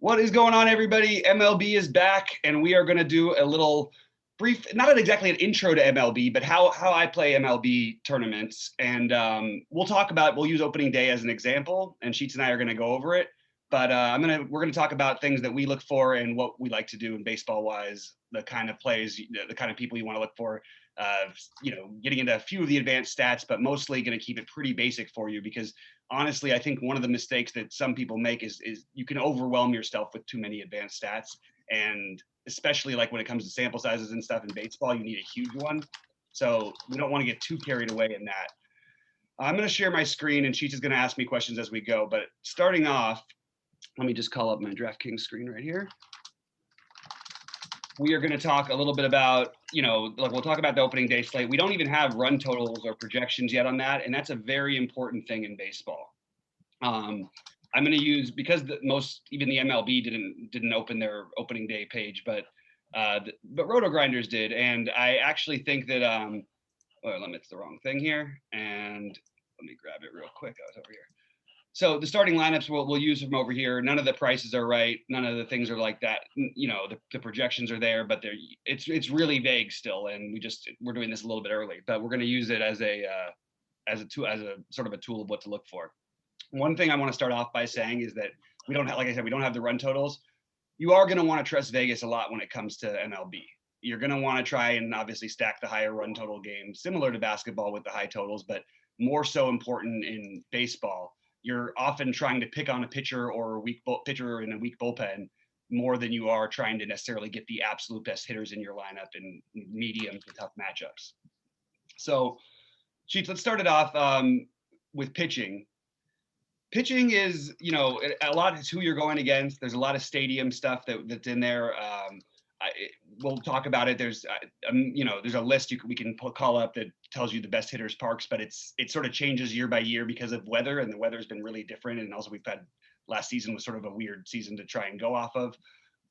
What is going on, everybody? MLB is back, and we are going to do a little brief, not exactly an intro to MLB, but how I play MLB tournaments. And we'll use opening day as an example, and Sheets and I are going to go over it. But we're going to talk about things that we look for and what we like to do in baseball wise, the kind of plays, the kind of people you want to look for. Getting into a few of the advanced stats, but mostly going to keep it pretty basic for you because honestly, I think one of the mistakes that some people make is you can overwhelm yourself with too many advanced stats. And especially like when it comes to sample sizes and stuff in baseball, you need a huge one. So we don't want to get too carried away in that. I'm going to share my screen and Sheets is going to ask me questions as we go. But starting off, let me just call up my DraftKings screen right here. We are going to talk a little bit about, we'll talk about the opening day slate. We don't even have run totals or projections yet on that. And that's a very important thing in baseball. I'm going to use, because even the MLB didn't open their opening day page, but Roto Grinders did. And I actually think that, it's the wrong thing here. And let me grab it real quick. I was over here. So the starting lineups we'll use from over here. None of the prices are right. None of the things are like that. The projections are there, but it's really vague still. And we're doing this a little bit early, but we're going to use it as a sort of a tool of what to look for. One thing I want to start off by saying is that we don't have the run totals. You are going to want to trust Vegas a lot when it comes to MLB. You're going to want to try and obviously stack the higher run total games, similar to basketball with the high totals, but more so important in baseball. You're often trying to pick on a pitcher or pitcher in a weak bullpen more than you are trying to necessarily get the absolute best hitters in your lineup in medium to tough matchups. So, Sheets, let's start it off with pitching. Pitching is, a lot is who you're going against. There's a lot of stadium stuff that's in there. We'll talk about it. There's a list we can call up that tells you the best hitters parks, but it sort of changes year by year because of weather, and the weather's been really different. And also last season was sort of a weird season to try and go off of,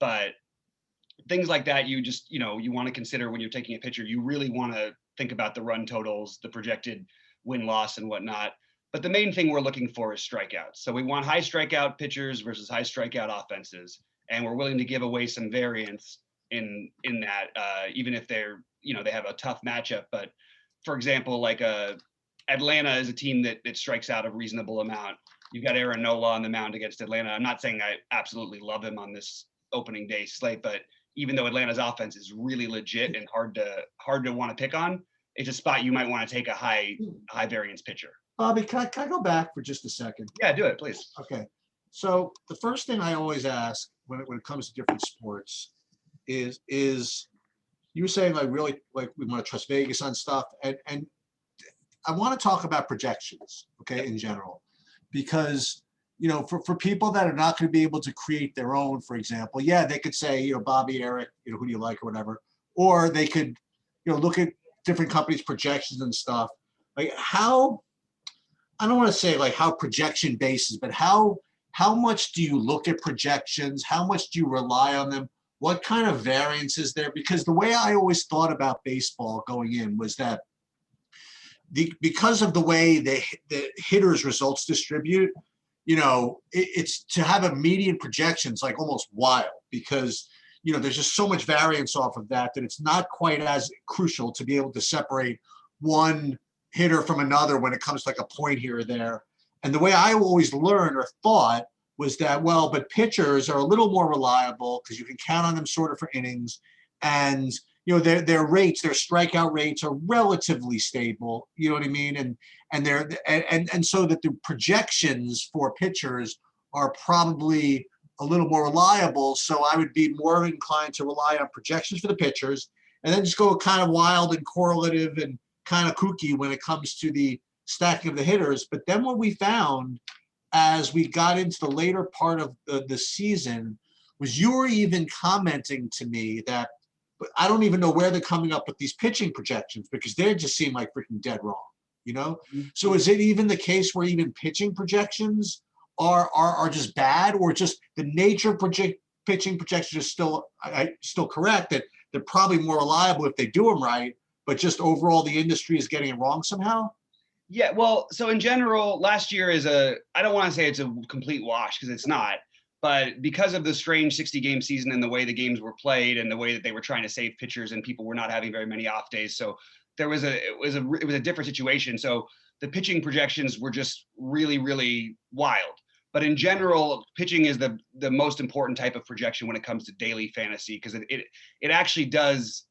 but things like that, you want to consider when you're taking a pitcher. You really want to think about the run totals, the projected win-loss and whatnot. But the main thing we're looking for is strikeouts. So we want high strikeout pitchers versus high strikeout offenses, and we're willing to give away some variance in that, even if they have a tough matchup. But for example, like Atlanta is a team that strikes out a reasonable amount. You've got Aaron Nola on the mound against Atlanta. I'm not saying I absolutely love him on this opening day slate, but even though Atlanta's offense is really legit and hard to want to pick on, it's a spot you might want to take a high variance pitcher. Bobby, can I go back for just a second? Yeah, do it, please. Okay. So the first thing I always ask when it comes to different sports is you were saying we want to trust Vegas on stuff, and I want to talk about projections, okay, in general, because for people that are not going to be able to create their own, for example, they could say, Bobby, Eric, who do you like or whatever, or they could look at different companies' projections and stuff. Like how, I don't want to say like how projection bases, but how much do you look at projections? How much do you rely on them? What kind of variance is there? Because the way I always thought about baseball going in was that because of the way the hitters' results distribute, it's to have a median projections like almost wild because, there's just so much variance off of that it's not quite as crucial to be able to separate one hitter from another when it comes to like a point here or there. And the way I always learned or thought was that, but pitchers are a little more reliable because you can count on them sort of for innings. And, their rates, their strikeout rates are relatively stable. You know what I mean? And so that the projections for pitchers are probably a little more reliable. So I would be more inclined to rely on projections for the pitchers and then just go kind of wild and correlative and kind of kooky when it comes to the stacking of the hitters. But then what we found as we got into the later part of the season was you were even commenting to me that, but I don't even know where they're coming up with these pitching projections because they just seem like freaking dead wrong, Mm-hmm. So is it even the case where even pitching projections are just bad, or just the nature of pitching projections is still correct, that they're probably more reliable if they do them right, but just overall the industry is getting it wrong somehow? Yeah, well, so in general, last year I don't want to say it's a complete wash because it's not, But because of the strange 60-game season and the way the games were played and the way that they were trying to save pitchers and people were not having very many off days, so it was a different situation. So the pitching projections were just really, really wild. But in general, pitching is the most important type of projection when it comes to daily fantasy, because it actually does.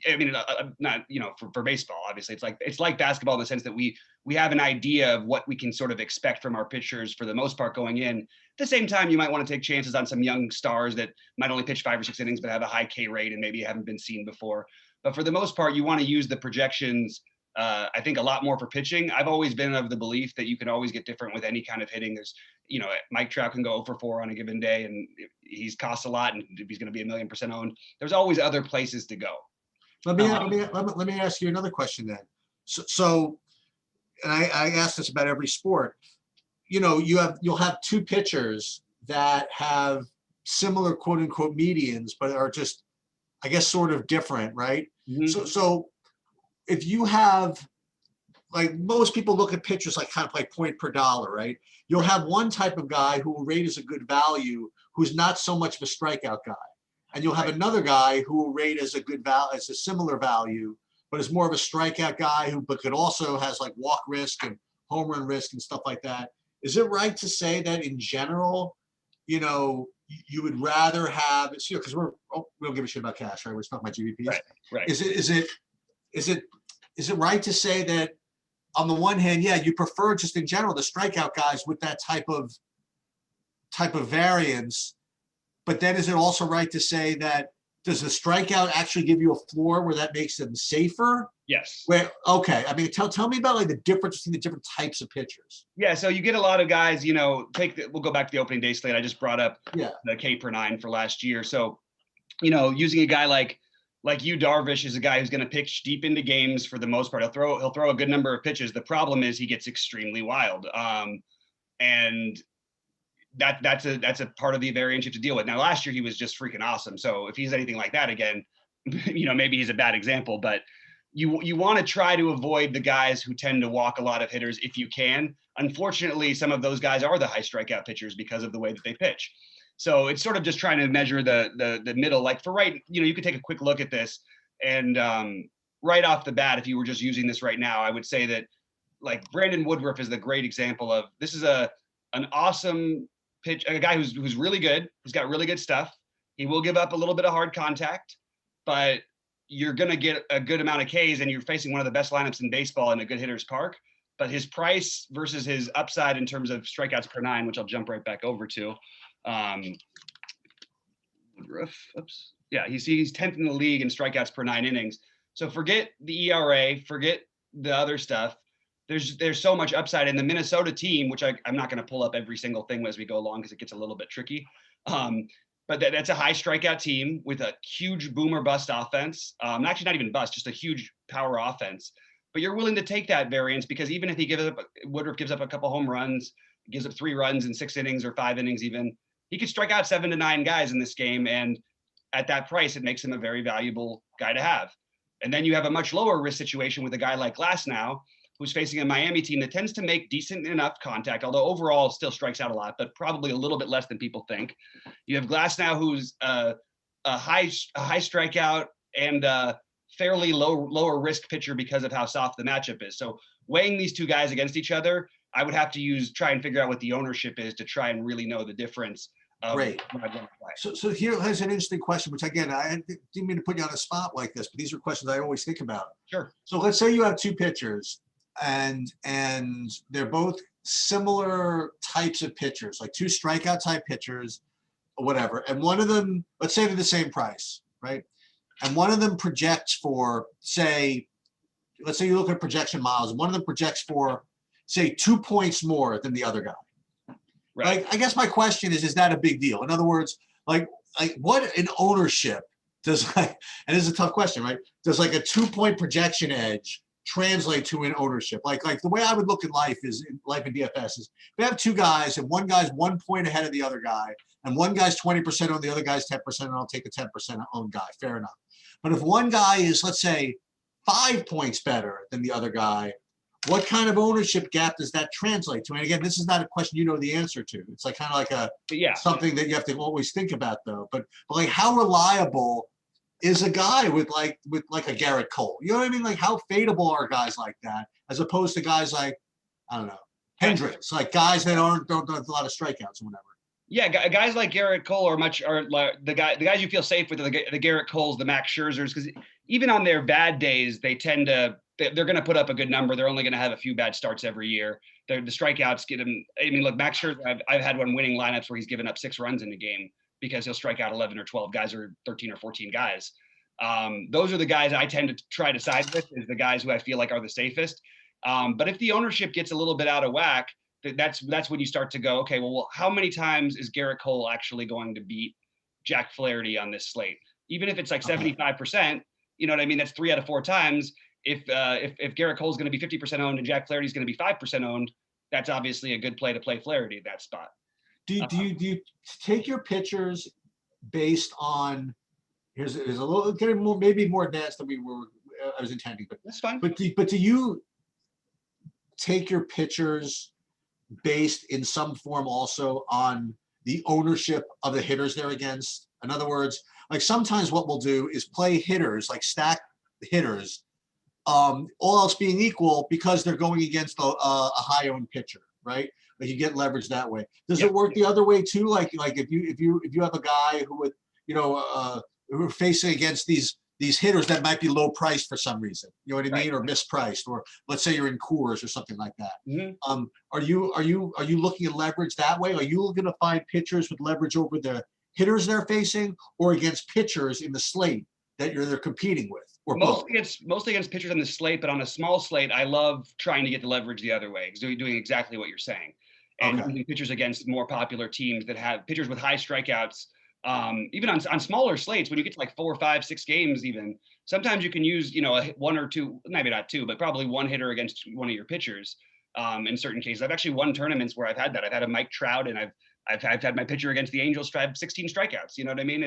I mean, not, you know, for baseball, obviously, it's like basketball in the sense that we have an idea of what we can sort of expect from our pitchers for the most part going in. At the same time, you might want to take chances on some young stars that might only pitch 5 or 6 innings but have a high K rate and maybe haven't been seen before. But for the most part, you want to use the projections. I think a lot more for pitching. I've always been of the belief that you can always get different with any kind of hitting. There's, you know, Mike Trout can go 0 for 4 on a given day, and he's cost a lot, and if he's going to be 1,000,000% owned, there's always other places to go. Let me ask you another question then. So and I ask this about every sport. You know, you'll have two pitchers that have similar quote unquote medians, but are just, I guess, sort of different, right? Mm-hmm. So if you have, like, most people look at pitchers like kind of like point per dollar, right? You'll have one type of guy who will rate as a good value, who's not so much of a strikeout guy. And you'll have another guy who will rate as a good value, as a similar value, but is more of a strikeout guy who, but could also has like walk risk and home run risk and stuff like that. Is it right to say that in general, you know, you would rather have, you know, because we don't give a shit about cash, right? We're talking about GVPs. Right. Is it right to say that on the one hand, yeah, you prefer just in general the strikeout guys with that type of variance, but then is it also right to say that does the strikeout actually give you a floor where that makes them safer? Yes. Okay. I mean, tell me about like the difference between the different types of pitchers. Yeah. So you get a lot of guys, you know, we'll go back to the opening day slate. I just brought up the K per 9 for last year. So, you know, using a guy like you, Darvish, is a guy who's going to pitch deep into games for the most part. He'll throw a good number of pitches. The problem is he gets extremely wild. And that's a part of the variance you have to deal with. Now, last year he was just freaking awesome. So if he's anything like that again, you know, maybe he's a bad example, but you want to try to avoid the guys who tend to walk a lot of hitters if you can. Unfortunately, some of those guys are the high strikeout pitchers because of the way that they pitch. So it's sort of just trying to measure the middle. Like for right, you know, you could take a quick look at this and right off the bat, if you were just using this right now, I would say that like Brandon Woodruff is the great example of this is an awesome pitch, a guy who's really good, who's got really good stuff. He will give up a little bit of hard contact, but you're going to get a good amount of Ks, and you're facing one of the best lineups in baseball in a good hitter's park. But his price versus his upside in terms of strikeouts per 9, which I'll jump right back over to. Woodruff, oops. Yeah, he's 10th in the league in strikeouts per 9 innings. So forget the ERA, forget the other stuff. There's so much upside in the Minnesota team, which I'm not going to pull up every single thing as we go along because it gets a little bit tricky. But that's a high strikeout team with a huge boomer bust offense. Actually, not even bust, just a huge power offense. But you're willing to take that variance because even if Woodruff gives up a couple home runs, gives up 3 runs in 6 innings or 5 innings even, he could strike out 7 to 9 guys in this game. And at that price, it makes him a very valuable guy to have. And then you have a much lower risk situation with a guy like Glasnow, who's facing a Miami team that tends to make decent enough contact, although overall still strikes out a lot, but probably a little bit less than people think. You have Glasnow, who's a high strikeout and fairly lower risk pitcher because of how soft the matchup is. So weighing these two guys against each other, I would have to try and figure out what the ownership is to try and really know the difference. Great. So here's an interesting question, which again, I didn't mean to put you on a spot like this, but these are questions I always think about. Sure. So let's say you have two pitchers and they're both similar types of pitchers, like two strikeout type pitchers or whatever. And one of them, let's say they're the same price, right? And one of them projects for, say, let's say you look at projection miles, and one of them projects for, say, 2 points more than the other guy. Right. Like, I guess my question is that a big deal? In other words, like what in ownership does and this is a tough question, right? Does like a 2-point projection edge translate to an ownership? Like the way I would look at life in DFS is if we have two guys and one guy's 1 point ahead of the other guy and one guy's 20% on the other guy's 10%, and I'll take the 10% owned guy, fair enough. But if one guy is, let's say, 5 points better than the other guy, what kind of ownership gap does that translate to? And again, this is not a question you know the answer to. It's like kind of like something that you have to always think about though. But like how reliable is a guy with like a Garrett Cole? You know what I mean? Like how fadeable are guys like that as opposed to guys like, I don't know, Hendricks, like guys that don't have a lot of strikeouts or whatever. Yeah, guys like Garrett Cole are the guys you feel safe with are the Garrett Coles, the Max Scherzers, because even on their bad days, they're going to put up a good number. They're only going to have a few bad starts every year. The strikeouts get them. I mean, look, Max Scherzer, I've had one winning lineups where he's given up 6 runs in the game because he'll strike out 11 or 12 guys or 13 or 14 guys. Those are the guys I tend to try to side with, is the guys who I feel like are the safest. But if the ownership gets a little bit out of whack, that's when you start to go, okay, well, how many times is Garrett Cole actually going to beat Jack Flaherty on this slate? Even if it's like 75%, you know what I mean? That's 3 out of 4 times. If Garrett Cole is going to be 50% owned and Jack Flaherty is going to be 5% owned, that's obviously a good play to play Flaherty at that spot. Do you take your pitchers based on? Here's a little getting more maybe more advanced than I was intending, but that's fine. But do you take your pitchers based in some form also on the ownership of the hitters they're against? In other words, like sometimes what we'll do is play hitters, like stack hitters, all else being equal, because they're going against a high-owned pitcher, right? Like you get leverage that way. Does it work the other way too? Like if you have a guy who would, who are facing against these hitters that might be low priced for some reason, you know what I mean, or mispriced, or let's say you're in Coors or something like that. Mm-hmm. Are you looking at leverage that way? Are you looking to find pitchers with leverage over the hitters they're facing, or against pitchers in the slate that they're competing with, or mostly against pitchers on the slate? But on a small slate, I love trying to get the leverage the other way, doing exactly what you're saying, and using pitchers against more popular teams that have pitchers with high strikeouts. Even on smaller slates, when you get to like 4, 5, 6 games, even sometimes you can use, one or two, maybe not 2, but probably 1 hitter against one of your pitchers. In certain cases, I've actually won tournaments where I've had that. I've had a Mike Trout, and I've had my pitcher against the Angels have 16 strikeouts. You know what I mean?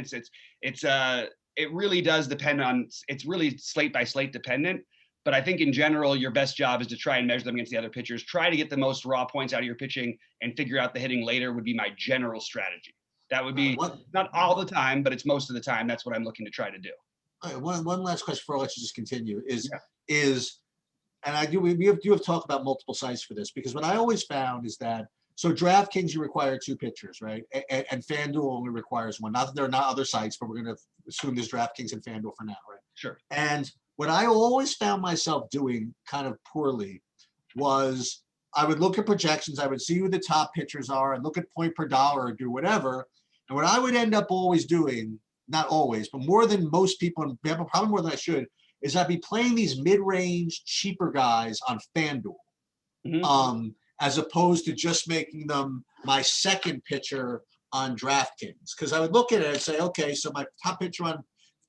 It really does depend on. It's really slate by slate dependent. But I think in general, your best job is to try and measure them against the other pitchers. Try to get the most raw points out of your pitching and figure out the hitting later would be my general strategy. That would be not all the time, but it's most of the time. That's what I'm looking to try to do. All right, one last question before I let you just continue is, and we have talked about multiple sites for this, because what I always found is that, so DraftKings, you require 2 pitchers, right? And FanDuel only requires 1. Not that there are not other sites, but we're going to assume there's DraftKings and FanDuel for now, right? Sure. And what I always found myself doing kind of poorly was I would look at projections, I would see who the top pitchers are, and look at point per dollar or do whatever. And what I would end up always doing, not always, but more than most people, and probably more than I should, is I'd be playing these mid-range, cheaper guys on FanDuel, as opposed to just making them my second pitcher on DraftKings. Because I would look at it and say, okay, so my top pitcher on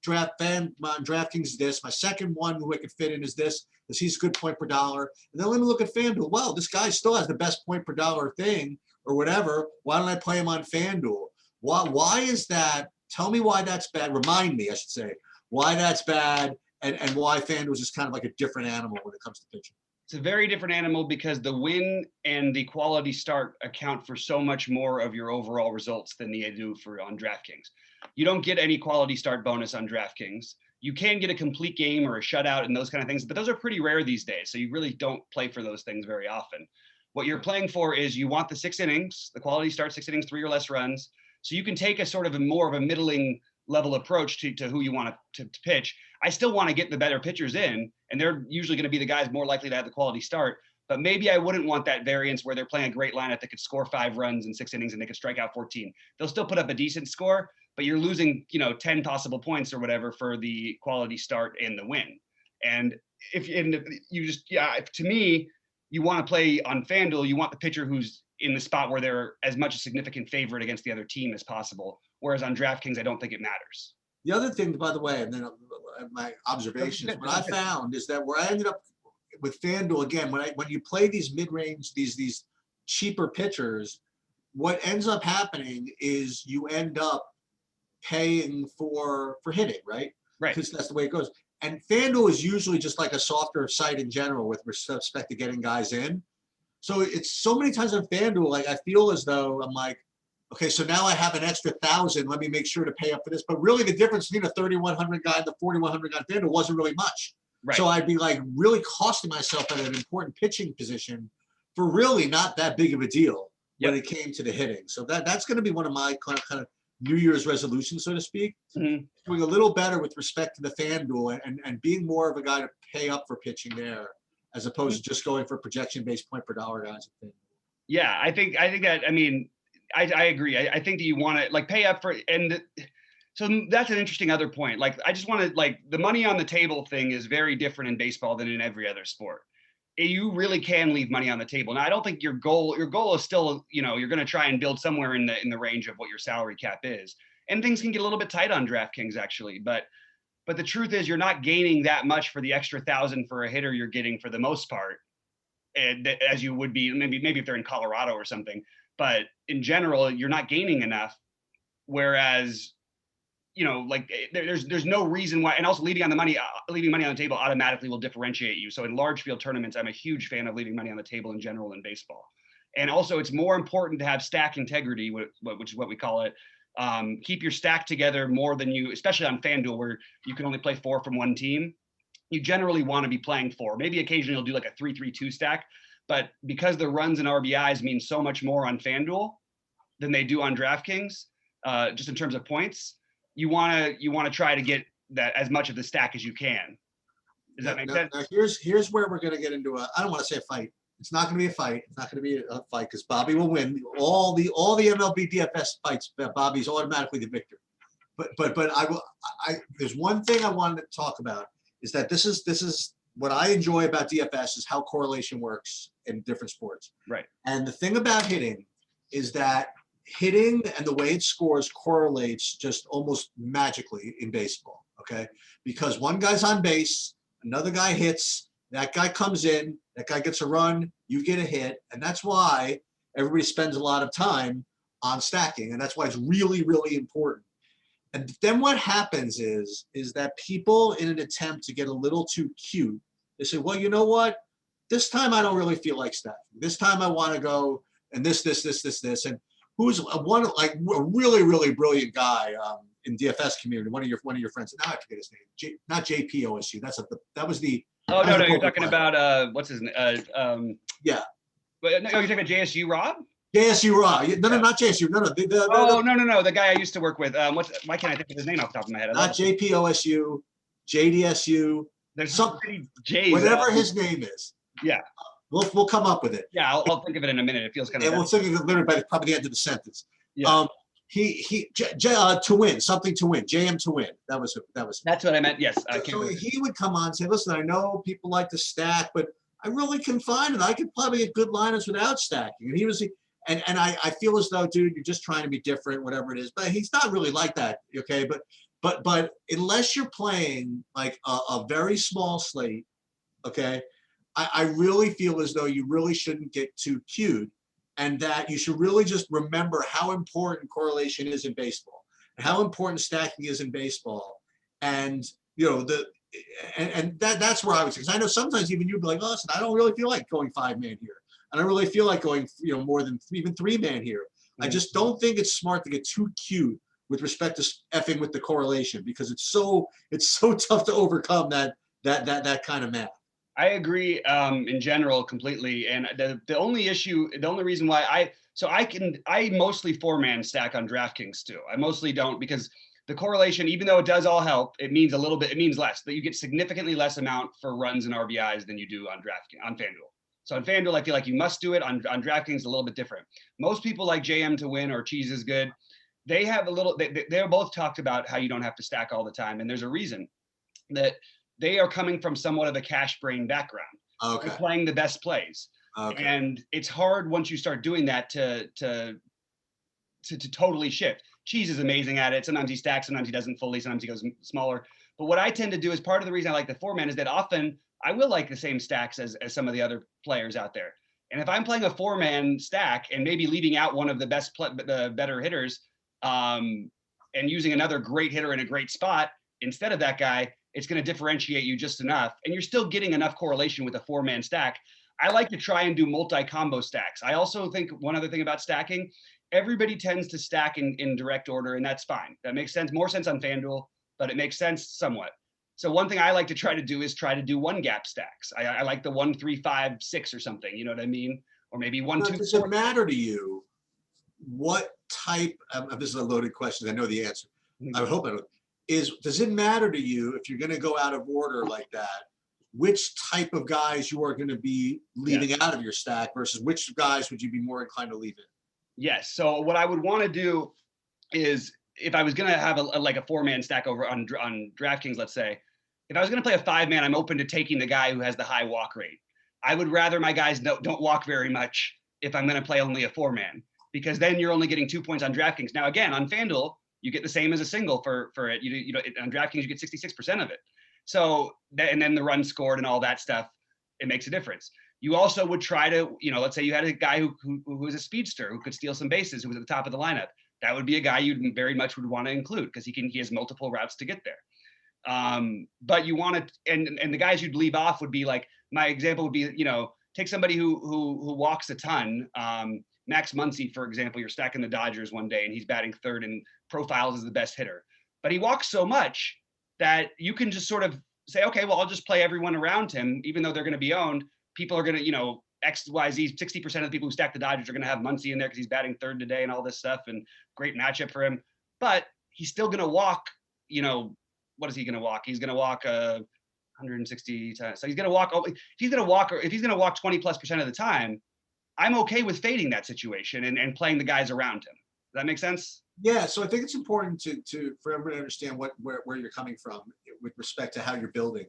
DraftKings is this. My second one who I could fit in is this, because he's a good point per dollar. And then let me look at FanDuel. Well, this guy still has the best point per dollar thing or whatever. Why don't I play him on FanDuel? Why is that? Tell me why that's bad. Remind me, I should say, why that's bad, and why FanDuel is just kind of like a different animal when it comes to pitching. It's a very different animal because the win and the quality start account for so much more of your overall results than they do on DraftKings. You don't get any quality start bonus on DraftKings. You can get a complete game or a shutout and those kind of things, but those are pretty rare these days. So you really don't play for those things very often. What you're playing for is you want the 6 innings, the quality start, 6 innings, 3 or less runs. So you can take a sort of more of a middling level approach to who you want to pitch. I still want to get the better pitchers in, and they're usually going to be the guys more likely to have the quality start. But maybe I wouldn't want that variance where they're playing a great lineup that could score 5 runs in 6 innings and they could strike out 14. They'll still put up a decent score, but you're losing, 10 possible points or whatever for the quality start and the win. And to me, you want to play on FanDuel, you want the pitcher who's in the spot where they're as much a significant favorite against the other team as possible. Whereas on DraftKings, I don't think it matters. The other thing, by the way, and then my observations, what I found is that where I ended up with FanDuel, again, when you play these mid-range, these cheaper pitchers, what ends up happening is you end up paying for hitting, right? Right. Because that's the way it goes. and FanDuel is usually just like a softer site in general with respect to getting guys in. So it's so many times on FanDuel, like I feel as though I'm like, okay, so now I have an extra 1,000. Let me make sure to pay up for this. But really, the difference between a 3,100 guy and the 4,100 guy on FanDuel wasn't really much. Right. So I'd be like really costing myself at an important pitching position for really not that big of a deal when it came to the hitting. So that's going to be one of my kind of New Year's resolutions, so to speak. Mm-hmm. Doing a little better with respect to the FanDuel and being more of a guy to pay up for pitching there, as opposed to just going for projection-based point per dollar guys. Yeah, I think that, I mean, I agree. I think that you want to like pay up for, and so that's an interesting other point. Like, I just want to, like, the money on the table thing is very different in baseball than in every other sport. You really can leave money on the table. Now, I don't think your goal is still, you know, you're going to try and build somewhere in the range of what your salary cap is. And things can get a little bit tight on DraftKings actually, but the truth is you're not gaining that much for the extra 1,000 for a hitter you're getting for the most part, and as you would be maybe if they're in Colorado or something. But in general, you're not gaining enough. Whereas, you know, like there's no reason why, and also leaving money on the table automatically will differentiate you. So in large field tournaments, I'm a huge fan of leaving money on the table in general in baseball. And also, it's more important to have stack integrity, which is what we call it. Keep your stack together more than you, especially on FanDuel where you can only play 4 from one team. You generally want to be playing 4. Maybe occasionally you'll do like a 3-3-2 stack, but because the runs and RBIs mean so much more on FanDuel than they do on DraftKings, just in terms of points, you want to try to get that as much of the stack as you can. Does that make sense? Now here's where we're going to get into I don't want to say a fight. It's not going to be a fight. It's not going to be a fight because Bobby will win all the MLB DFS fights. Bobby's automatically the victor. But there's one thing I wanted to talk about is that this is what I enjoy about DFS is how correlation works in different sports. Right. And the thing about hitting is that hitting and the way it scores correlates just almost magically in baseball. Okay, because one guy's on base, another guy hits. That guy comes in, that guy gets a run, you get a hit. And that's why everybody spends a lot of time on stacking. And that's why it's really, really important. And then what happens is that people in an attempt to get a little too cute, they say, well, you know what? This time I don't really feel like stacking. This time I want to go and this. And who's one, like a really, really brilliant guy in DFS community, one of your friends. Now I forget his name. Not JP OSU. That was the. Oh, no, you're talking about, what's his name? Yeah. But no, you're talking about JSU Rob? JSU Rob. No, not JSU. No. No. The guy I used to work with. Why can't I think of his name off the top of my head? Not JP OSU, JDSU. There's so many J's. Whatever his name is. Yeah. We'll come up with it. Yeah, I'll think of it in a minute. It feels kind of. And we'll think of it literally by probably the end of the sentence. Yeah. To win, something to win, JM to win. That was. That's what I meant. Yes. So he would come on and say, listen, I know people like to stack, but I really can find it. I could probably get good lineups without stacking. And he was, and I feel as though, dude, you're just trying to be different, whatever it is. But he's not really like that. Okay. But unless you're playing like a very small slate, okay, I really feel as though you really shouldn't get too cute. And that you should really just remember how important correlation is in baseball, and how important stacking is in baseball. And, you know, that's where I was, because I know sometimes even you'd be like, listen, I don't really feel like going 5-man here. I don't really feel like going, you know, more than even 3-man here. Mm-hmm. I just don't think it's smart to get too cute with respect to effing with the correlation, because it's so tough to overcome that kind of math. I agree in general completely, and the only reason why I mostly 4-man stack on DraftKings too. I mostly don't, because the correlation, even though it does all help, it means less. That you get significantly less amount for runs and RBIs than you do on FanDuel. So on FanDuel, I feel like you must do it. On DraftKings, a little bit different. Most people like JM to win or Cheese is good. They have they're both talked about how you don't have to stack all the time, and there's a reason that. They are coming from somewhat of a cash brain background. Okay. They're playing the best plays. Okay. And it's hard once you start doing that to totally shift. Cheese is amazing at it. Sometimes he stacks, sometimes he doesn't fully, sometimes he goes smaller. But what I tend to do is part of the reason I like the 4-man is that often I will like the same stacks as some of the other players out there. And if I'm playing a 4-man stack and maybe leaving out one of the the better hitters and using another great hitter in a great spot instead of that guy, it's going to differentiate you just enough. And you're still getting enough correlation with a 4-man stack. I like to try and do multi-combo stacks. I also think one other thing about stacking, everybody tends to stack in direct order, and that's fine. That makes sense, more sense on FanDuel, but it makes sense somewhat. So one thing I like to try to do is try to do 1-gap stacks. I like the 1, 3, 5, 6 or something, you know what I mean? Or maybe 1, 2, does it matter to you what type of, this is a loaded question, I know the answer. I would hope I don't. Does it matter to you if you're going to go out of order like that, which type of guys you are going to be leaving out of your stack versus which guys would you be more inclined to leave in? Yes. So what I would want to do is, if I was going to have like a 4-man stack over on DraftKings, let's say, if I was going to play a 5-man, I'm open to taking the guy who has the high walk rate. I would rather my guys don't walk very much if I'm going to play only a 4-man, because then you're only getting 2 points on DraftKings. Now, again, on FanDuel, you get the same as a single for it. You know, on DraftKings, you get 66% of it. So, and then the run scored and all that stuff, it makes a difference. You also would try to, you know, let's say you had a guy who was a speedster who could steal some bases, who was at the top of the lineup. That would be a guy you very much would want to include because he has multiple routes to get there. But you want to, and the guys you'd leave off would be like, my example would be, you know, take somebody who walks a ton. Max Muncy, for example, you're stacking the Dodgers one day and he's batting third and profiles as the best hitter, but he walks so much that you can just sort of say, okay, well, I'll just play everyone around him, even though they're going to be owned. People are going to, you know, X, Y, Z, 60% of the people who stack the Dodgers are going to have Muncy in there because he's batting third today and all this stuff, and great matchup for him. But he's still going to walk, you know, what is he going to walk? He's going to walk 160 times. So he's going to walk, if he's going to walk 20+% of the time, I'm okay with fading that situation and playing the guys around him. Does that make sense? Yeah, so I think it's important for everybody to understand where you're coming from with respect to how you're building.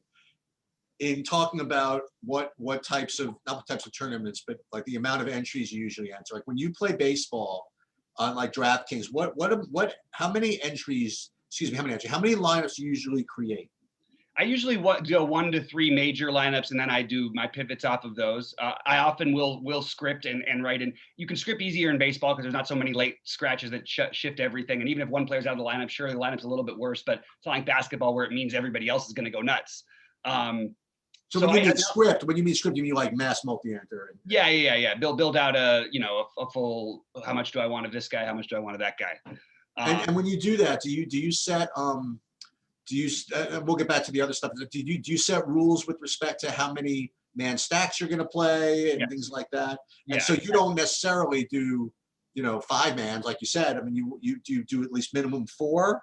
In talking about what types of, not what types of tournaments, but like the amount of entries you usually enter. Like when you play baseball on like DraftKings, how many lineups do you usually create? I usually go 1 to 3 major lineups, and then I do my pivots off of those. I often will script and write in. You can script easier in baseball because there's not so many late scratches that shift everything. And even if one player's out of the lineup, sure, the lineup's a little bit worse, but it's not like basketball where it means everybody else is going to go nuts. So when you mean script, you mean like mass multi-enter? Yeah. Build out a full. How much do I want of this guy? How much do I want of that guy? And when you do that, do you set we'll get back to the other stuff. Do you set rules with respect to how many man stacks you're going to play and things like that? And so you don't necessarily do, 5 mans like you said. I mean, you do at least minimum 4.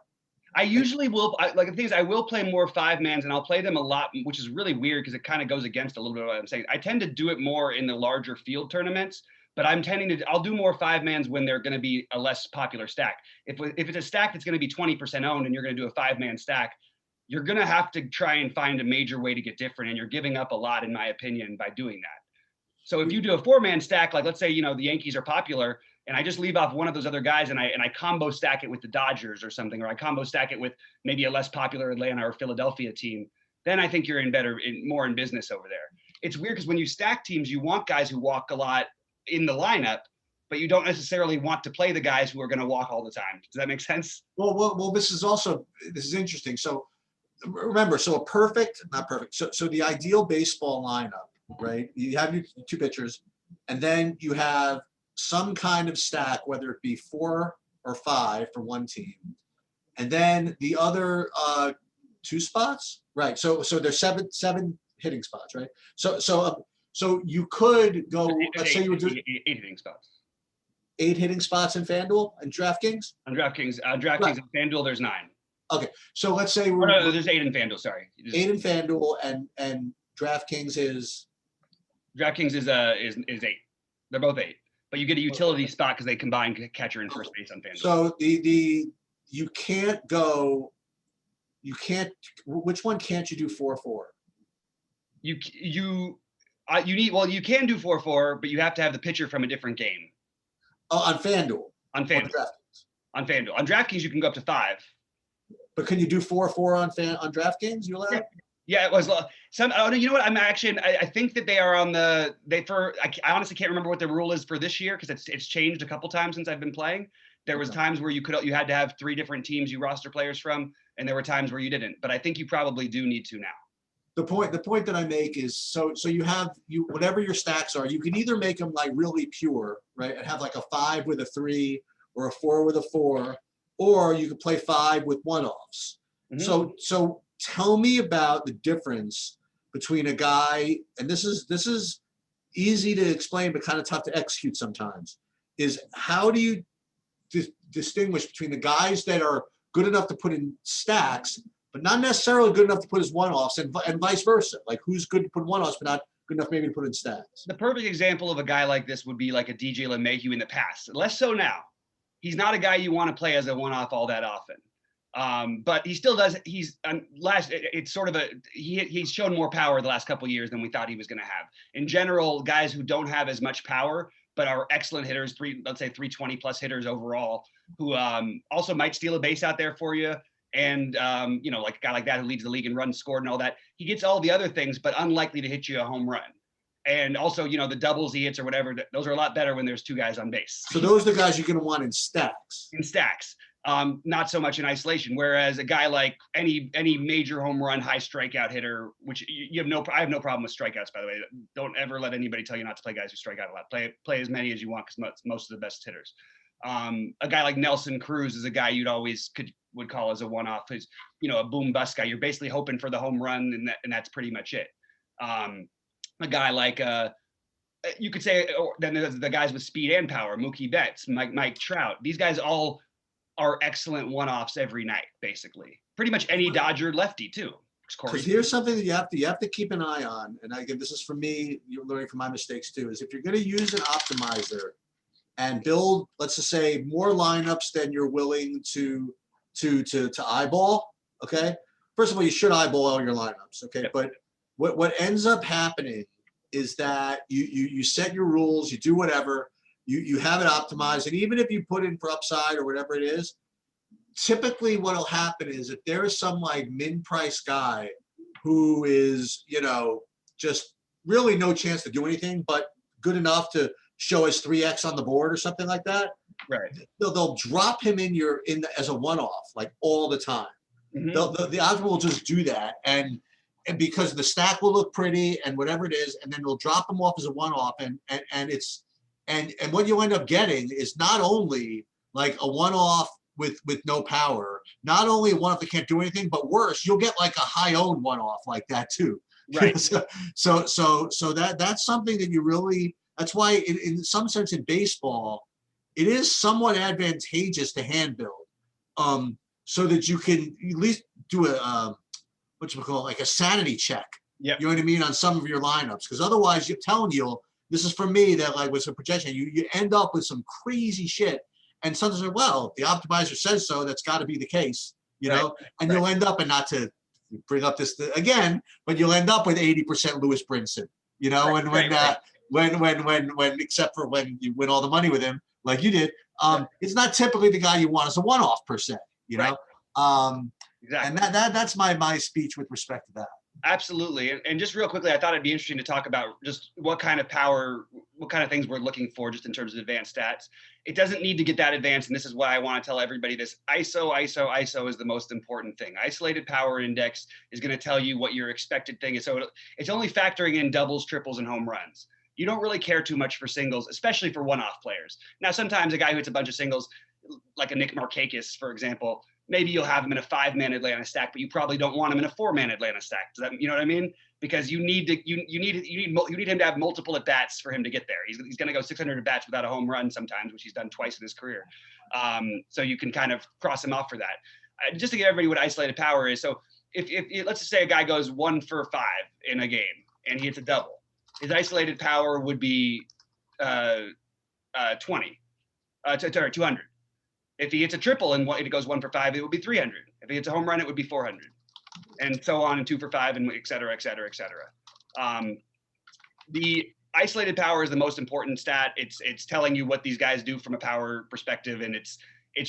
I usually will. Like the thing is, I will play more 5-mans, and I'll play them a lot, which is really weird because it kind of goes against a little bit of what I'm saying. I tend to do it more in the larger field tournaments, but I'll do more 5-mans when they're going to be a less popular stack. If it's a stack that's going to be 20% owned and you're going to do a 5-man stack, you're going to have to try and find a major way to get different, and you're giving up a lot, in my opinion, by doing that. So if you do a 4-man stack, like let's say the Yankees are popular, and I just leave off one of those other guys and I combo stack it with the Dodgers or something, or I combo stack it with maybe a less popular Atlanta or Philadelphia team, then I think you're more in business over there. It's weird because when you stack teams, you want guys who walk a lot in the lineup, but you don't necessarily want to play the guys who are going to walk all the time. Does that make sense? Well, this is interesting. So remember, so the ideal baseball lineup, right? You have your 2 pitchers, and then you have some kind of stack, whether it be 4 or 5 for one team, and then the other 2 spots, right? So there's seven hitting spots, right? So you could go. Let's say you were doing 8 hitting spots. 8 hitting spots in FanDuel and DraftKings. On DraftKings and FanDuel, there's 9. Okay, so let's say there's 8 in FanDuel. Sorry, 8 in FanDuel and DraftKings is 8. They're both 8. But you get a utility spot because they combine catcher and first base on FanDuel. So which one can't you do 4-4? You can do 4-4, but you have to have the pitcher from a different game. Oh, on FanDuel. On FanDuel. On FanDuel. On DraftKings, you can go up to 5. But can you do 4-4 on DraftKings? You allowed? Yeah, it was some. Oh, you know what? I think that they are on I honestly can't remember what the rule is for this year because it's changed a couple times since I've been playing. There was times where you had to have 3 different teams you roster players from, and there were times where you didn't. But I think you probably do need to now. The point that I make is so you have whatever your stacks are, you can either make them like really pure, right, and have like a 5 with a 3 or a 4 with a 4, or you could play 5 with one-offs. So tell me about the difference between a guy, and this is easy to explain but kind of tough to execute sometimes, is how do you distinguish between the guys that are good enough to put in stacks but not necessarily good enough to put as one-offs, and vice versa? Like, who's good to put one-offs but not good enough maybe to put in stacks? The perfect example of a guy like this would be like a DJ LeMahieu in the past. Less so now. He's not a guy you want to play as a one-off all that often. But he still does. He's it's sort of he's shown more power the last couple of years than we thought he was going to have. In general, guys who don't have as much power but are excellent hitters, let's say 320 plus hitters overall, who also might steal a base out there for you. And like a guy like that who leads the league in runs scored and all that, he gets all the other things, but unlikely to hit you a home run. And also, the doubles he hits or whatever, those are a lot better when there's 2 guys on base. So those are the guys you're going to want in stacks. In stacks, not so much in isolation. Whereas a guy like any major home run, high strikeout hitter, which I have no problem with strikeouts, by the way. Don't ever let anybody tell you not to play guys who strike out a lot. Play as many as you want, because most of the best hitters. A guy like Nelson Cruz is a guy you'd always would call as a one-off. Who's a boom bust guy. You're basically hoping for the home run, and that's pretty much it. A guy like you could say, then there's the guys with speed and power, Mookie Betts, Mike Trout. These guys all are excellent one-offs every night, basically. Pretty much any Dodger lefty too. Because here's something that you have to keep an eye on, and again, this is for me. You're learning from my mistakes too. Is if you're going to use an optimizer and build, let's just say, more lineups than you're willing to eyeball. Okay, first of all, you should eyeball all your lineups. Okay, yep. But what ends up happening is that you set your rules, you do whatever, you have it optimized, and even if you put in for upside or whatever it is, typically what'll happen is if there is some like min-price guy who is just really no chance to do anything but good enough to show as 3x on the board or something like that, right? They'll drop him as a one-off like all the time. The odds will just do that, and because the stack will look pretty and whatever it is, and then they'll drop them off as a one-off, and what you end up getting is not only like a one-off with no power, not only a one-off that can't do anything, but worse, you'll get like a high-owned one-off like that too. Right. so that's something that you really. That's why in some sense in baseball, it is somewhat advantageous to hand build, so that you can at least do a like a sanity check. Yeah. You know what I mean, on some of your lineups, because otherwise you're telling you, this is for me, that like with some projection, you end up with some crazy shit. And sometimes, well, the optimizer says so, that's got to be the case, and you'll end up, and not to bring up this again, but you'll end up with 80% Lewis Brinson, when except for when you win all the money with him, like you did, it's not typically the guy you want as a one-off per se, Right. Exactly. And that's my speech with respect to that. Absolutely. And just real quickly, I thought it'd be interesting to talk about just what kind of power, what kind of things we're looking for just in terms of advanced stats. It doesn't need to get that advanced. And this is why I want to tell everybody this. ISO is the most important thing. Isolated power index is going to tell you what your expected thing is. So it's only factoring in doubles, triples, and home runs. You don't really care too much for singles, especially for one-off players. Now, sometimes a guy who hits a bunch of singles, like a Nick Markakis, for example, maybe you'll have him in a 5-man Atlanta stack, but you probably don't want him in a 4-man Atlanta stack. Does that, you know what I mean? Because you need him to have multiple at bats for him to get there. He's going to go 600 at bats without a home run sometimes, which he's done twice in his career. So you can kind of cross him off for that. Just to give everybody what isolated power is. So if let's just say a guy goes 1 for 5 in a game and he hits a double, his isolated power would be 200. If he hits a triple and it goes 1 for 5, it would be 300. If he hits a home run, it would be 400, and so on, and 2 for 5, and et cetera, et cetera, et cetera. The isolated power is the most important stat. It's telling you what these guys do from a power perspective, and it's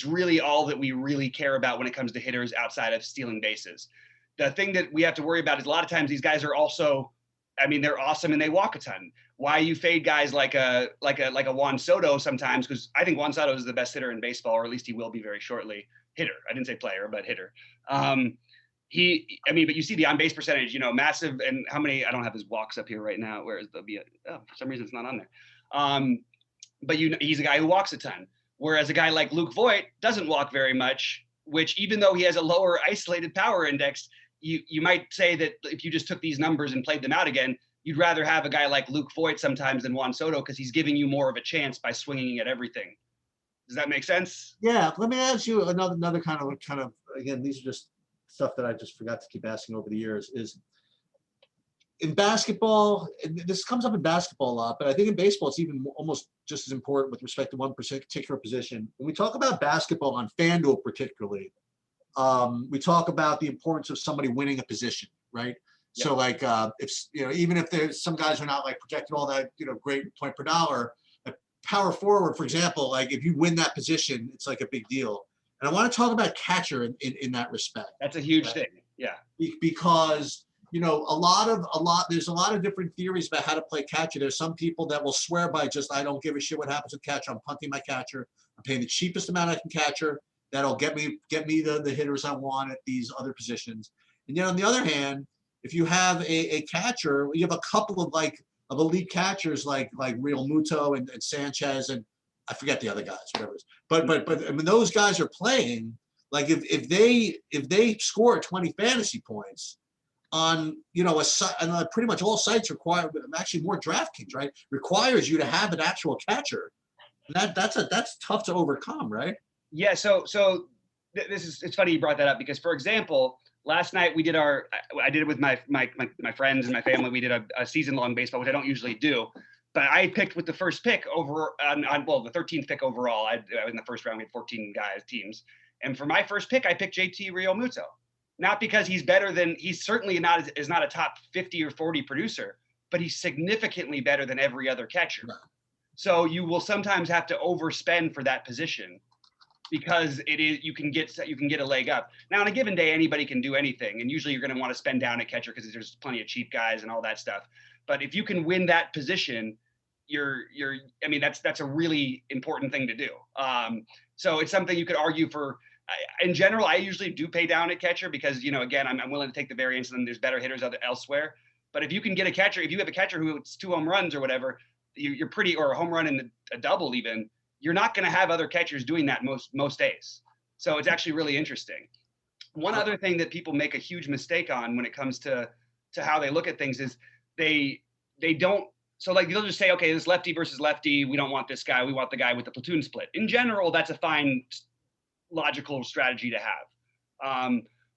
really all that we really care about when it comes to hitters outside of stealing bases. The thing that we have to worry about is a lot of times these guys are also, I mean, they're awesome and they walk a ton. why you fade guys like a Juan Soto sometimes, because I think Juan Soto is the best hitter in baseball, or at least he will be very shortly. Hitter. I didn't say player, but hitter. But you see the on base percentage, massive. And how many? I don't have his walks up here right now. Where is the? For some reason, it's not on there. But he's a guy who walks a ton. Whereas a guy like Luke Voit doesn't walk very much, which even though he has a lower isolated power index, you might say that if you just took these numbers and played them out again, you'd rather have a guy like Luke Voit sometimes than Juan Soto because he's giving you more of a chance by swinging at everything. Does that make sense? Yeah. Let me ask you another kind of, again, these are just stuff that I just forgot to keep asking over the years is in basketball, and this comes up in basketball a lot, but I think in baseball, it's even almost just as important with respect to one particular position. When we talk about basketball on FanDuel particularly, we talk about the importance of somebody winning a position, right? Yep. So like if even if there's some guys who are not like projected all that great point per dollar, a power forward, for example, like if you win that position, it's like a big deal. And I want to talk about catcher in that respect. That's a huge thing. Yeah. Because there's a lot of different theories about how to play catcher. There's some people that will swear by just, I don't give a shit what happens with catcher. I'm punting my catcher. I'm paying the cheapest amount I can catcher. That'll get me the hitters I want at these other positions. And yet on the other hand, if you have a catcher, you have a couple of elite catchers like Real Muto and Sanchez, and I forget the other guys, whatever. But I mean, those guys are playing, like if they score 20 fantasy points on pretty much all sites require, actually more DraftKings, right, requires you to have an actual catcher. And that's tough to overcome, right? Yeah. So it's funny you brought that up because, for example, last night I did it with my friends and my family. We did a season-long baseball, which I don't usually do. But I picked with the first pick over the 13th pick overall. In the first round, we had 14 teams. And for my first pick, I picked JT Realmuto. Not because he's certainly not a top 50 or 40 producer, but he's significantly better than every other catcher. No. So you will sometimes have to overspend for that position because you can get a leg up. Now on a given day, anybody can do anything. And usually you're going to want to spend down at catcher because there's plenty of cheap guys and all that stuff. But if you can win that position, that's a really important thing to do. So it's something you could argue for. In general, I usually do pay down at catcher because, again, I'm willing to take the variance and then there's better hitters elsewhere. But if you can get a catcher, if you have a catcher who hits 2 home runs or whatever, or a home run and a double even, you're not going to have other catchers doing that most days. So it's actually really interesting. One other thing that people make a huge mistake on when it comes to how they look at things is they don't. So like they'll just say, okay, this lefty versus lefty, we don't want this guy. We want the guy with the platoon split. In general, that's a fine logical strategy to have.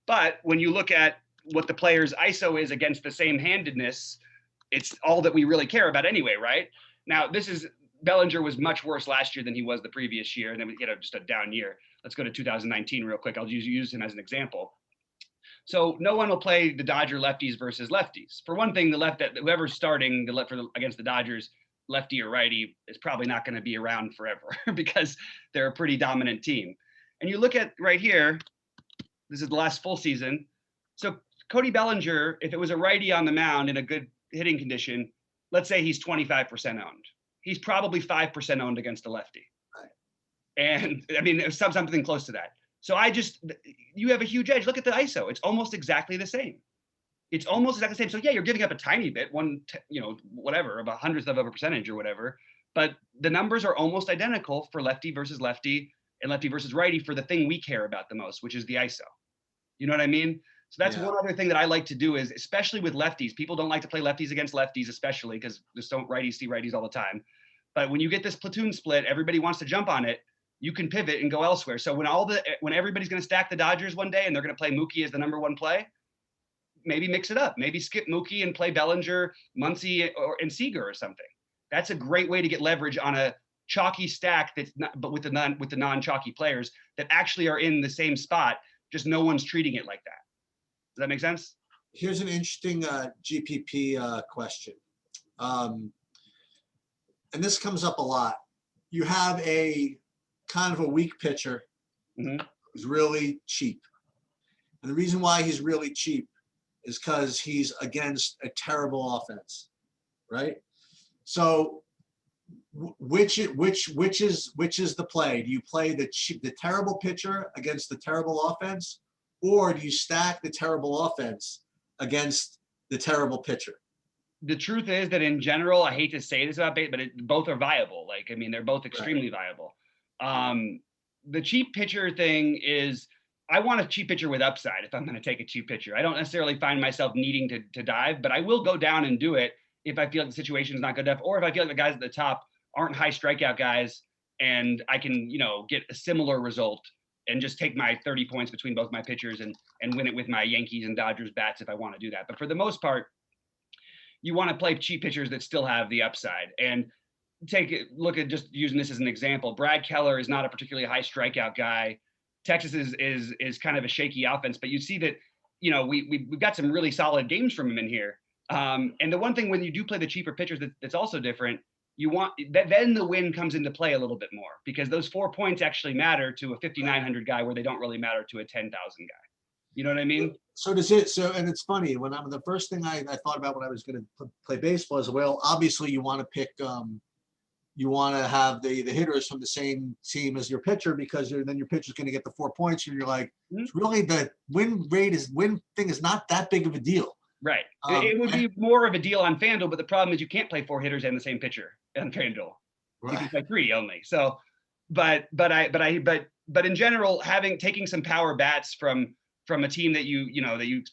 But when you look at what the player's ISO is against the same handedness, it's all that we really care about anyway, right? Now, Bellinger was much worse last year than he was the previous year, and then we get just a down year. Let's go to 2019 real quick. I'll use him as an example. So no one will play the Dodger lefties versus lefties. For one thing, whoever's starting against the Dodgers, lefty or righty, is probably not going to be around forever because they're a pretty dominant team. And you look at right here, this is the last full season. So Cody Bellinger, if it was a righty on the mound in a good hitting condition, let's say he's 25% owned. He's probably 5% owned against a lefty. Right. And I mean, something close to that. So you have a huge edge. Look at the ISO. It's almost exactly the same. So yeah, you're giving up a tiny bit, whatever, about 100th of a percentage or whatever. But the numbers are almost identical for lefty versus lefty and lefty versus righty for the thing we care about the most, which is the ISO. You know what I mean? So that's one other thing that I like to do is, especially with lefties, people don't like to play lefties against lefties, especially because just don't righties see righties all the time. But when you get this platoon split, everybody wants to jump on it. You can pivot and go elsewhere. So when everybody's going to stack the Dodgers one day and they're going to play Mookie as the number one play, maybe mix it up. Maybe skip Mookie and play Bellinger, Muncy, and Seager or something. That's a great way to get leverage on a chalky stack but with the non-chalky players that actually are in the same spot. Just no one's treating it like that. Does that make sense? Here's an interesting GPP question. And this comes up a lot. You have a kind of a weak pitcher who's really cheap. And the reason why he's really cheap is because he's against a terrible offense, right? So which is the play? Do you play the terrible pitcher against the terrible offense, or do you stack the terrible offense against the terrible pitcher? The truth is that in general, I hate to say this about bait, but both are viable. Like, I mean, they're both extremely viable. The cheap pitcher thing is, I want a cheap pitcher with upside if I'm going to take a cheap pitcher. I don't necessarily find myself needing to dive, but I will go down and do it if I feel like the situation is not good enough, or if I feel like the guys at the top aren't high strikeout guys and I can, get a similar result and just take my 30 points between both my pitchers and win it with my Yankees and Dodgers bats if I want to do that. But for the most part, you want to play cheap pitchers that still have the upside. And look at, just using this as an example, Brad Keller is not a particularly high strikeout guy. Texas is kind of a shaky offense, but you see that, we've got some really solid games from him in here. And the one thing when you do play the cheaper pitchers that's also different, you want that, then the win comes into play a little bit more, because those 4 points actually matter to a 5,900 guy where they don't really matter to a 10,000 guy. You know what I mean? So does it. So, and it's funny, when the first thing I thought about when I was going to play baseball is, well, obviously you want to pick, you want to have the hitters from the same team as your pitcher, because then your pitcher's going to get the 4 points, and you're like, it's really, the win thing is not that big of a deal. Right. It would be more of a deal on FanDuel, but the problem is you can't play 4 hitters and the same pitcher on FanDuel. Right. You can play 3 only. So, but in general, taking some power bats from a team that you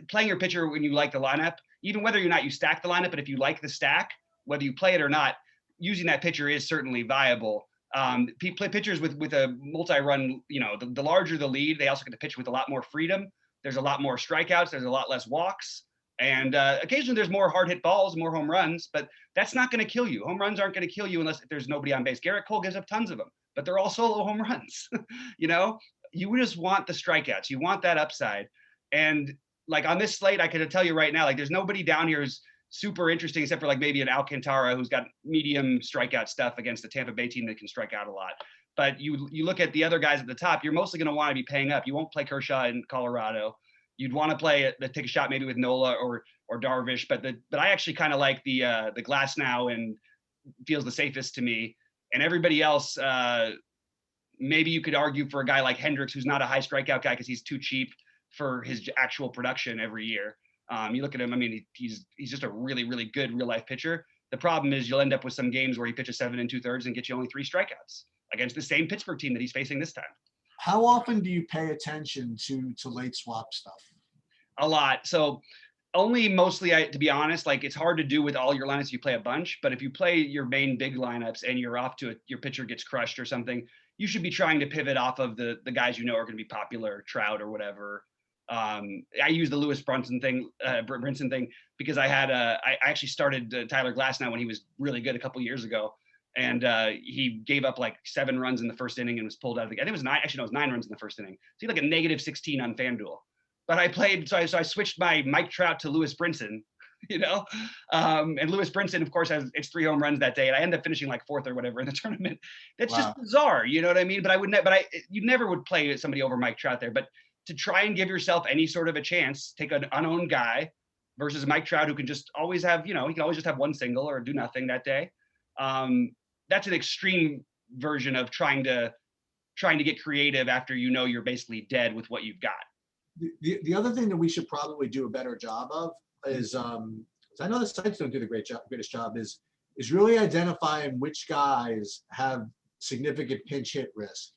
playing your pitcher when you like the lineup, even whether or not you stack the lineup, but if you like the stack, whether you play it or not, using that pitcher is certainly viable. Play pitchers with a multi-run, the larger the lead, they also get to pitch with a lot more freedom. There's a lot more strikeouts. There's a lot less walks. And occasionally there's more hard hit balls, more home runs, but that's not going to kill you. Home runs aren't going to kill you unless there's nobody on base. Garrett Cole gives up tons of them, but they're all solo home runs. You just want the strikeouts. You want that upside. And like on this slate, I could tell you right now, like there's nobody down here who's super interesting except for like maybe an Alcantara who's got medium strikeout stuff against the Tampa Bay team that can strike out a lot. But you look at the other guys at the top, you're mostly going to want to be paying up. You won't play Kershaw in Colorado. You'd want to take a shot maybe with Nola or Darvish, but I actually kind of like the Glass now and feels the safest to me. And everybody else, maybe you could argue for a guy like Hendricks, who's not a high strikeout guy because he's too cheap for his actual production every year. You look at him, I mean, he's just a really, really good real life pitcher. The problem is you'll end up with some games where he pitches 7 2/3 and gets you only 3 strikeouts against the same Pittsburgh team that he's facing this time. How often do you pay attention to late swap stuff? A lot. So only mostly, to be honest, like it's hard to do with all your lineups if you play a bunch, but if you play your main big lineups and you're off to your pitcher gets crushed or something, you should be trying to pivot off of the guys are going to be popular, Trout or whatever. I use the Lewis Brinson thing because I actually started Tyler Glasnow when he was really good a couple years ago. And he gave up like 7 runs in the first inning and was pulled out of the game. I think it was 9. Actually, no, it was 9 runs in the first inning. So he had like a -16 on FanDuel. But I played, so I switched my Mike Trout to Lewis Brinson, and Lewis Brinson, of course, it's 3 home runs that day, and I ended up finishing like 4th or whatever in the tournament. That's just bizarre, you know what I mean? But you never would play somebody over Mike Trout there. But to try and give yourself any sort of a chance, take an unowned guy versus Mike Trout, who can just always have, he can always just have 1 single or do nothing that day. That's an extreme version of trying to get creative after you're basically dead with what you've got. The other thing that we should probably do a better job of is, I know the sites don't do the greatest job, is really identifying which guys have significant pinch hit risk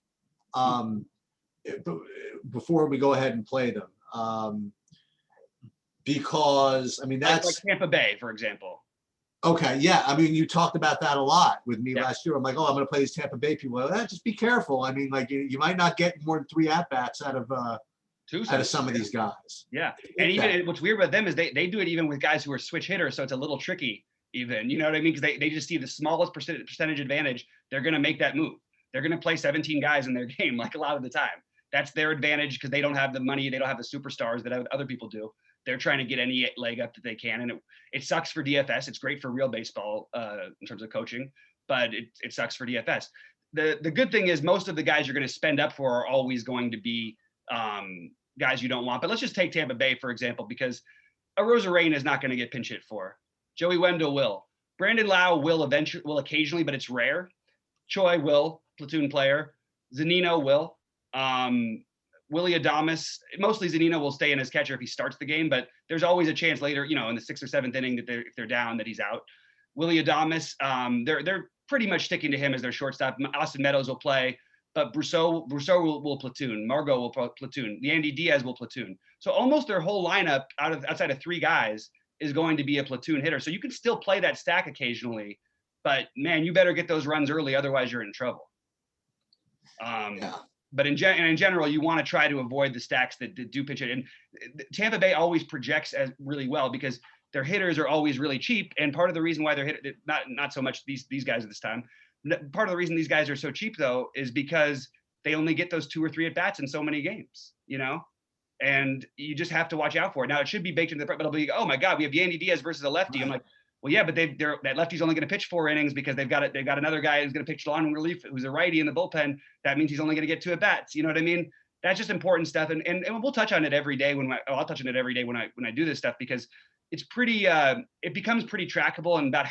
before we go ahead and play them. Because, I mean, that's like Tampa Bay, for example. Okay, yeah. I mean, you talked about that a lot with me last year. I'm like, I'm going to play these Tampa Bay people. Well, just be careful. I mean, like you might not get more than 3 at-bats out of some of these guys. Yeah. And even what's weird about them is they do it even with guys who are switch hitters. So it's a little tricky even, you know what I mean? Because they just see the smallest percentage advantage. They're going to make that move. They're going to play 17 guys in their game, like a lot of the time. That's their advantage because they don't have the money. They don't have the superstars that other people do. They're trying to get any leg up that they can. And it sucks for DFS. It's great for real baseball in terms of coaching, but it sucks for DFS. The good thing is most of the guys you're going to spend up for are always going to be guys you don't want. But let's just take Tampa Bay, for example, because Arozarena is not going to get pinch hit for. Joey Wendell will. Brandon Lau will occasionally, but it's rare. Choi will, platoon player. Zanino will. Willie Adames, mostly Zanino will stay in as catcher if he starts the game, but there's always a chance later, you know, in the 6th or 7th inning that if they're down, that he's out. Willie Adames, they're pretty much sticking to him as their shortstop. Austin Meadows will play, but Brousseau will platoon. Margot will platoon. Yandy Diaz will platoon. So almost their whole lineup outside of 3 guys is going to be a platoon hitter. So you can still play that stack occasionally, but man, you better get those runs early, otherwise you're in trouble. Yeah. But in general, you want to try to avoid the stacks that do pitch it. And Tampa Bay always projects as really well because their hitters are always really cheap. And part of the reason why they're not so much these guys at this time. Part of the reason these guys are so cheap though is because they only get those 2 or 3 at bats in so many games, you know. And you just have to watch out for it. Now it should be baked into the prep, but it'll be, oh my God, we have Yandy Diaz versus a lefty. Right. I'm like, well, yeah, but that lefty's only going to pitch 4 innings because they've got another guy who's going to pitch long relief who's a righty in the bullpen. That means he's only going to get 2 at bats. You know what I mean? That's just important stuff, and we'll touch on it every day I'll touch on it every day when I do this stuff because it's pretty. It becomes pretty trackable, and about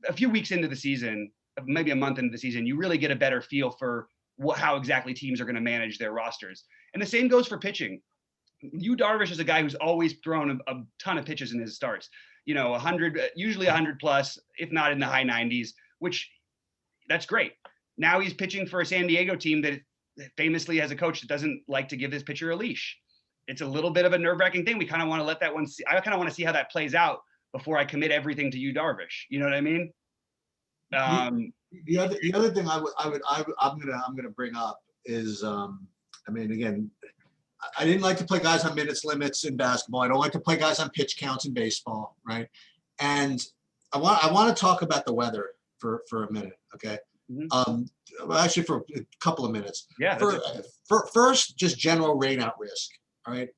a few weeks into the season, maybe a month into the season, you really get a better feel for how exactly teams are going to manage their rosters. And the same goes for pitching. Yu Darvish is a guy who's always thrown a ton of pitches in his starts. You know, 100, usually 100 plus, if not in the high 90s, which that's great. Now he's pitching for a San Diego team that famously has a coach that doesn't like to give his pitcher a leash. It's a little bit of a nerve-wracking thing. We kind of want to let that one see. I kind of want to see how that plays out before I commit everything to Yu Darvish. You know what I mean? The other thing I'm gonna bring up is I mean, again, I didn't like to play guys on minutes limits in basketball. I don't like to play guys on pitch counts in baseball, right? And I want to talk about the weather for a minute, okay? Mm-hmm. Well, actually, for a couple of minutes. Yeah. First, just general rainout risk. All right.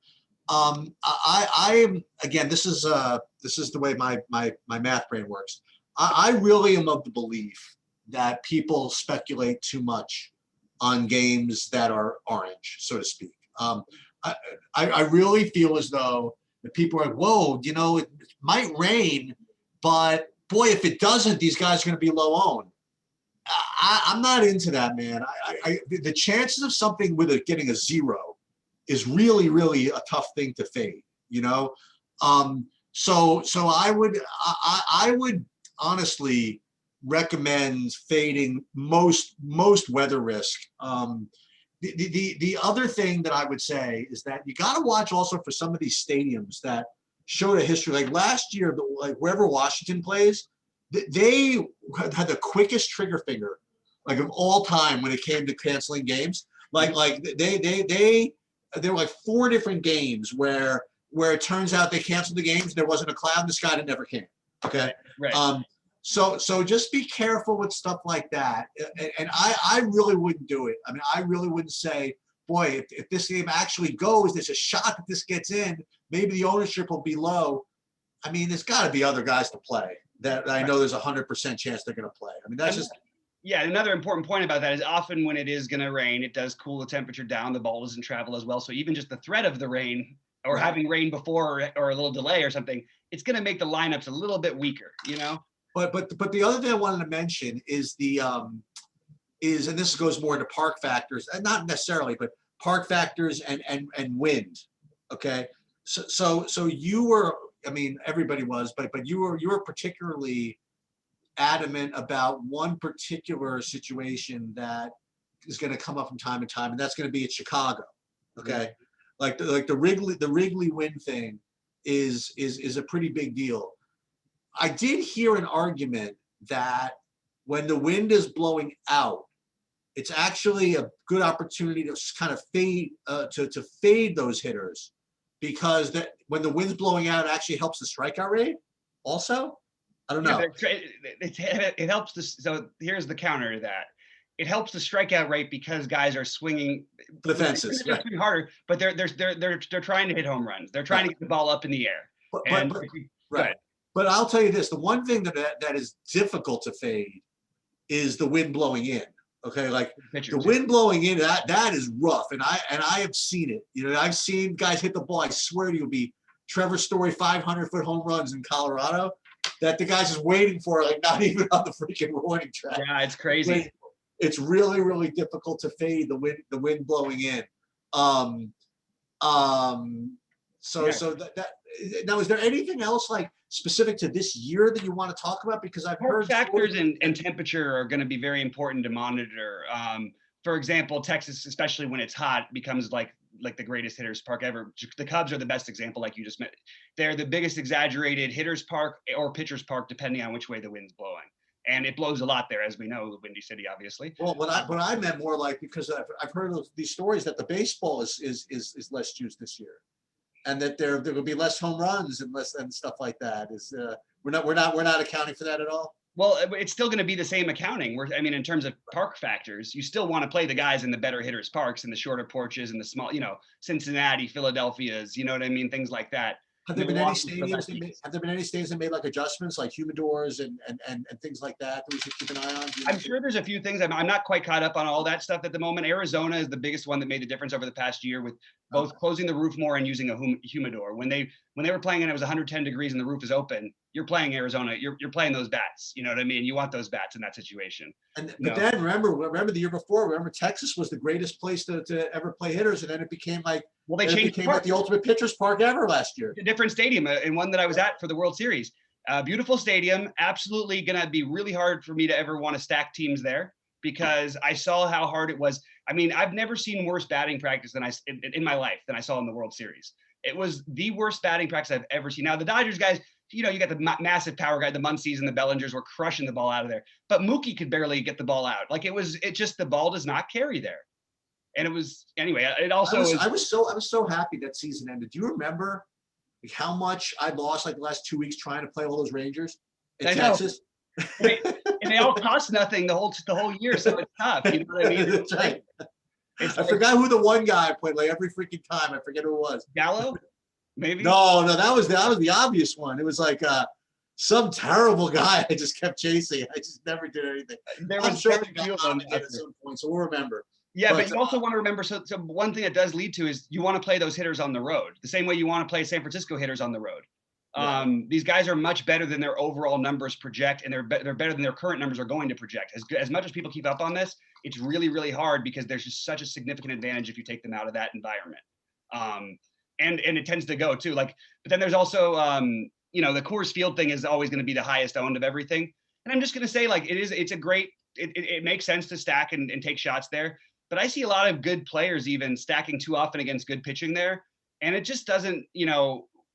I am, again. This is the way my math brain works. I really am of the belief that people speculate too much on games that are orange, so to speak. I really feel as though the people are like, whoa, you know, it might rain, but boy, if it doesn't, these guys are going to be low owned. I'm not into that, man. The chances of something with it getting a 0 is really, really a tough thing to fade, you know? So I would honestly recommend fading most weather risk. The other thing that I would say is that you got to watch also for some of these stadiums that showed a history. Like last year, like wherever Washington plays, they had the quickest trigger finger, like of all time when it came to canceling games. Like there were like 4 different games where it turns out they canceled the games. There wasn't a cloud in the sky that never came. Okay. Right. So just be careful with stuff like that. And I really wouldn't do it. I mean, I really wouldn't say, boy, if this game actually goes, there's a shot that this gets in, maybe the ownership will be low. I mean, there's got to be other guys to play that I know there's 100% chance they're going to play. I mean, that's just. Yeah, another important point about that is often when it is going to rain, it does cool the temperature down. The ball doesn't travel as well. So even just the threat of the rain or having rain before or a little delay or something, it's going to make the lineups a little bit weaker, you know? But the other thing I wanted to mention is and this goes more into park factors, and not necessarily, but park factors and wind. Okay, so you were, I mean, everybody was, but you were particularly adamant about one particular situation that is going to come up from time to time, and that's going to be at Chicago. Okay, like the Wrigley wind thing is a pretty big deal. I did hear an argument that when the wind is blowing out, it's actually a good opportunity to kind of fade to fade those hitters, because that when the wind's blowing out, it actually helps the strikeout rate. Also, I don't know. It helps the. So here's the counter to that. It helps the strikeout rate because guys are swinging the fences, right, harder, but they're trying to hit home runs. They're trying to get the ball up in the air. Right. But I'll tell you this: the one thing that is difficult to fade is the wind blowing in. Okay, like the wind blowing in, that is rough, and I have seen it. You know, I've seen guys hit the ball. I swear to you, be Trevor Story 500-foot home runs in Colorado. that the guy's just waiting for, like not even on the freaking warning track. Yeah, it's crazy. It's really, really difficult to fade the wind blowing in. So that now, is there anything else like specific to this year that you want to talk about? Because I've heard factors and temperature are going to be very important to monitor. For example, Texas, especially when it's hot, becomes like the greatest hitters park ever. The Cubs are the best example, like you just met. They're the biggest exaggerated hitters park or pitchers park, depending on which way the wind's blowing. And it blows a lot there, as we know, the Windy City, obviously. Well, what I meant more like, because I've heard of these stories that the baseball is less juiced this year, and that there will be less home runs and stuff like that. Is we're not accounting for that at all? Well, it's still going to be the same accounting. In terms of park factors, you still want to play the guys in the better hitters parks and the shorter porches and the small, Cincinnati, Philadelphia's, you know what I mean, things like that. Have there been any stadiums that made like adjustments, like humidors and things like that we should keep an eye on? I'm sure there's a few things. I'm not quite caught up on all that stuff at the moment. Arizona is the biggest one that made the difference over the past year, with both closing the roof more and using a humidor. When they were playing and it was 110 degrees and the roof is open, you're playing Arizona. You're playing those bats. You know what I mean? You want those bats in that situation. But then remember the year before. Remember Texas was the greatest place to ever play hitters, and then it became like they changed. It became like the ultimate pitchers park ever last year. A different stadium, and one that I was at for the World Series. Beautiful stadium. Absolutely gonna be really hard for me to ever want to stack teams there, because I saw how hard it was. I mean, I've never seen worse batting practice in my life than I saw in the World Series. It was the worst batting practice I've ever seen. Now the Dodgers guys, you got the massive power guy, the Muncies and the Bellingers were crushing the ball out of there, but Mookie could barely get the ball out. Like it just the ball does not carry there. And it was anyway. It also I was so happy that season ended. Do you remember like how much I lost like the last 2 weeks trying to play all those Rangers in Texas? And they all cost nothing the whole year, so it's tough. You know what I mean? That's right. I forgot who the one guy I played like every freaking time. I forget who it was. Gallo, maybe. No, that was the obvious one. It was like some terrible guy I just kept chasing. I just never did anything. I'm sure they got on at some point, so we'll remember. Yeah, but you also want to remember. So one thing that does lead to is you want to play those hitters on the road, the same way you want to play San Francisco hitters on the road. Yeah. These guys are much better than their overall numbers project, and they're better than their current numbers are going to project. As much as people keep up on this, it's really, really hard because there's just such a significant advantage if you take them out of that environment. And it tends to go too. But then there's also the Coors Field thing is always going to be the highest owned of everything. And I'm just going to say it makes sense to stack and take shots there. But I see a lot of good players even stacking too often against good pitching there, and it just doesn't.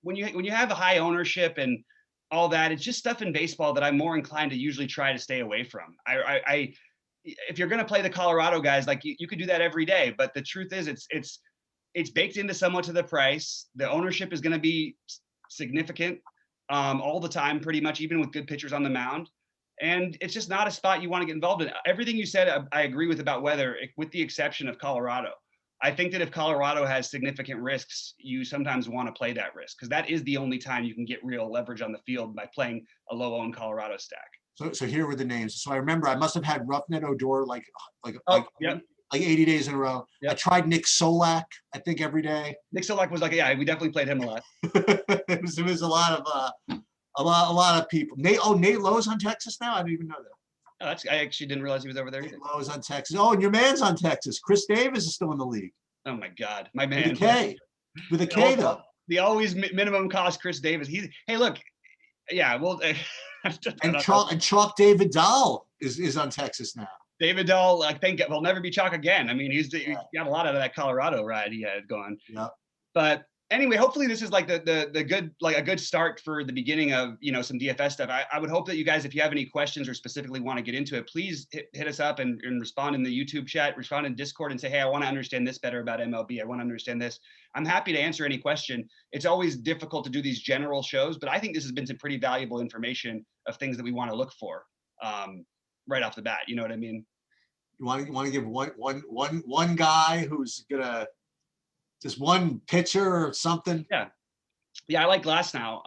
When you have a high ownership and all that, it's just stuff in baseball that I'm more inclined to usually try to stay away from. If you're going to play the Colorado guys, like you could do that every day, but the truth is it's baked into somewhat to the price. The ownership is going to be significant all the time, pretty much, even with good pitchers on the mound. And it's just not a spot you want to get involved in. Everything you said, I agree with about weather, with the exception of Colorado. I think that if Colorado has significant risks, you sometimes want to play that risk, because that is the only time you can get real leverage on the field by playing a low-owned Colorado stack. So here were the names. So I remember I must have had Roughneck Odor like 80 days in a row. Yep. I tried Nick Solak, I think, every day. Nick Solak was we definitely played him a lot. It was a lot of people. Nate Lowe's on Texas now? I didn't even know that. Oh, I actually didn't realize he was over there either. Lowe's on Texas. Oh, and your man's on Texas. Chris Davis is still in the league. Oh my God, my man. With a K though. The always minimum cost Chris Davis. Hey, look, yeah, well, and Chalk David Dahl is on Texas now. David Dahl, I think, will never be Chalk again. I mean, he got a lot out of that Colorado ride he had going. Yeah. But anyway, hopefully this is like the good, like a good start for the beginning of, some DFS stuff. I would hope that you guys, if you have any questions or specifically want to get into it, please hit us up and respond in the YouTube chat, respond in Discord and say, hey, I want to understand this better about MLB. I want to understand this. I'm happy to answer any question. It's always difficult to do these general shows, but I think this has been some pretty valuable information of things that we want to look for right off the bat. You know what I mean? You want to give one guy who's gonna, just one pitcher or something? Yeah, I like Glasnow.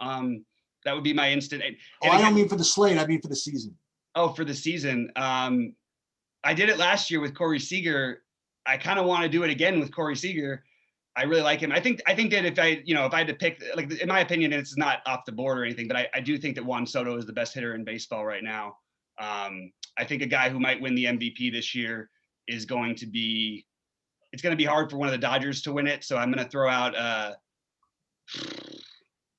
That would be my instant. I don't mean for the slate. I mean for the season. Oh, for the season. I did it last year with Corey Seager. I kind of want to do it again with Corey Seager. I really like him. I think that if I had to pick, like, in my opinion, and it's not off the board or anything, but I do think that Juan Soto is the best hitter in baseball right now. I think a guy who might win the MVP this year is going to be, it's going to be hard for one of the Dodgers to win it. So I'm going to throw out,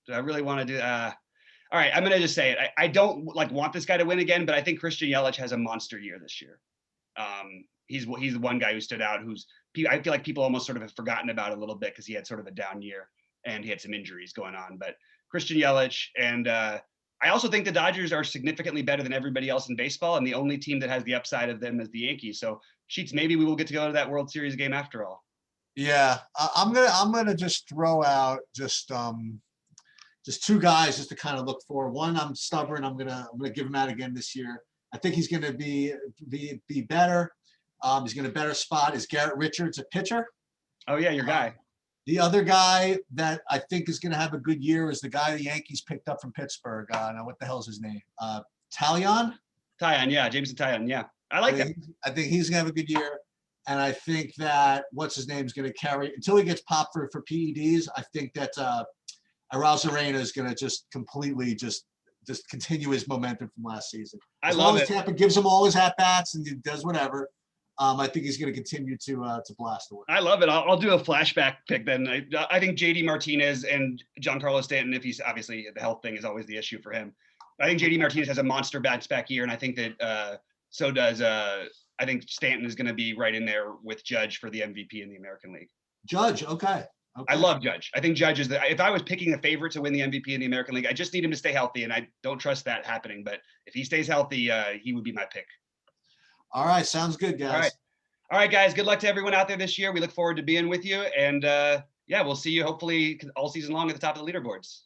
do I really want to do, all right, I'm going to just say it. I don't want this guy to win again, but I think Christian Yelich has a monster year this year. He's the one guy who stood out, I feel like people almost sort of have forgotten about a little bit because he had sort of a down year and he had some injuries going on. But Christian Yelich, and I also think the Dodgers are significantly better than everybody else in baseball, and the only team that has the upside of them is the Yankees. So Sheets, maybe we will get to go to that World Series game after all. Yeah, I'm gonna just throw out just two guys just to kind of look for. One, I'm stubborn. I'm gonna give him out again this year. I think he's gonna be better. He's gonna better spot. Is Garrett Richards a pitcher? Oh yeah, your guy. The other guy that I think is gonna have a good year is the guy the Yankees picked up from Pittsburgh. Now what the hell's his name? Taillon? Taillon, yeah, Jameson Taillon, yeah. I like that. I think he's gonna have a good year. And I think that what's his name is going to carry until he gets popped for PEDs. I think that Arozarena is going to just completely just continue his momentum from last season. As long as Tampa gives him all his at bats and he does whatever, I think he's going to continue to blast away. I love it. I'll do a flashback pick then. I think JD Martinez and Giancarlo Stanton, if he's obviously the health thing is always the issue for him. I think JD Martinez has a monster bounce back year, and I think that so does. I think Stanton is going to be right in there with Judge for the MVP in the American League. Judge, okay. I love Judge. I think Judge is if I was picking a favorite to win the MVP in the American League, I just need him to stay healthy, and I don't trust that happening. But if he stays healthy, he would be my pick. All right, sounds good, guys. All right, guys. Good luck to everyone out there this year. We look forward to being with you, and yeah, we'll see you hopefully all season long at the top of the leaderboards.